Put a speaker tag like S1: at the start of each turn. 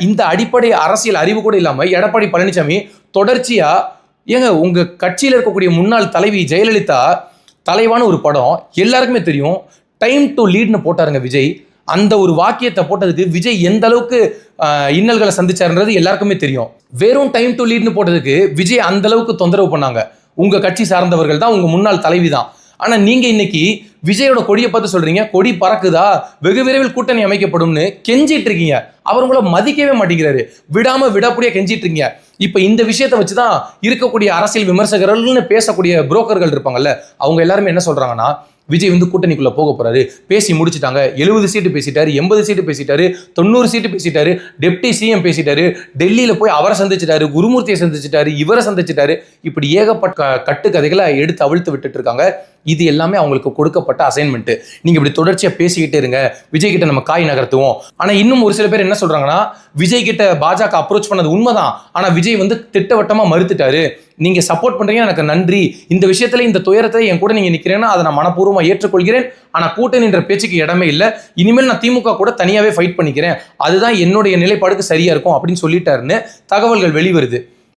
S1: இந்த அடிப்படை அரசியல் அறிவு கூட இல்லாம எடப்பாடி பழனிசாமி தொடர்ச்சியா ஏங்க உங்க கட்சியில் இருக்கக்கூடிய முன்னாள் தலைவி ஜெயலலிதா தலைவான ஒரு படம் எல்லாருக்குமே தெரியும். டைம் டு லீட்னு போட்டாருங்க விஜய். அந்த ஒரு வாக்கியத்தை போட்டதுக்கு விஜய் எந்த அளவுக்கு இன்னல்களை சந்திச்சாருன்றது எல்லாருக்குமே தெரியும். வெறும் டைம் டு லீட்னு போட்டதுக்கு விஜய் அந்த அளவுக்கு தொந்தரவு பண்ணாங்க. உங்க கட்சி சார்ந்தவர்கள் தான், உங்க முன்னாள் தலைவி தான். ஆனா நீங்க இன்னைக்கு விஜயோட கொடியை பார்த்து சொல்றீங்க கொடி பறக்குதா, வெகு விரைவில் கூட்டணி அமைக்கப்படும்னு கெஞ்சிட்டு இருக்கீங்க. அவர் உங்களை மதிக்கவே மாட்டேங்கிறாரு. விடாம விடாப்படியா கெஞ்சிட்டு இருக்கீங்க. இப்ப இந்த விஷயத்தை வச்சுதான் இருக்கக்கூடிய அரசியல் விமர்சகர்கள்னு பேசக்கூடிய புரோக்கர்கள் இருப்பாங்கல்ல, அவங்க எல்லாருமே என்ன சொல்றாங்கன்னா, விஜய் கூட்டணிக்குள்ள போக போறாரு, பேசி முடிச்சுட்டாங்க, 70 சீட்டு பேசிட்டாரு, 80 சீட்டு பேசிட்டாரு, 90 சீட்டு பேசிட்டாரு, டெப்டி சிஎம் பேசிட்டாரு, டெல்லியில போய் அவரை சந்திச்சிட்டாரு, குருமூர்த்தியை சந்திச்சிட்டாரு, இவரை சந்திச்சிட்டாரு, இப்படி ஏகப்பட்ட கட்டுக்கதைகளை எடுத்து அவிழ்த்து விட்டுட்டு இருக்காங்க. இது எல்லாமே அவங்களுக்கு கொடுக்கப்பட்ட அசைன்மெண்ட். நீங்க இப்படி தொடர்ச்சியா பேசிக்கிட்டே இருங்க, விஜய் கிட்ட நம்ம காய் நகர்த்துவோம். ஆனா இன்னும் ஒரு சில பேர் என்ன சொல்றாங்கன்னா, விஜய் கிட்ட பாஜக அப்ரோச் பண்ணது உண்மைதான், ஆனா விஜய் திட்டவட்டமா மறுத்துட்டாரு, நீங்க சப்போர்ட் பண்றீங்க, எனக்கு நன்றி, இந்த விஷயத்துல இந்த துயரத்தை என் கூட நீங்க நிக்கிறேன்னா அதை நான் மனப்பூர்வமா ஏற்றுக்கொள்கிறேன், ஆனா கூட்டணின்ற பேச்சுக்கு இடமே இல்லை, இனிமேல் நான் திமுக கூட தனியாவே ஃபைட் பண்ணிக்கிறேன், அதுதான் என்னுடைய நிலைப்பாடுக்கு சரியா இருக்கும் அப்படின்னு சொல்லிட்டாருன்னு தகவல்கள் வெளிவருது.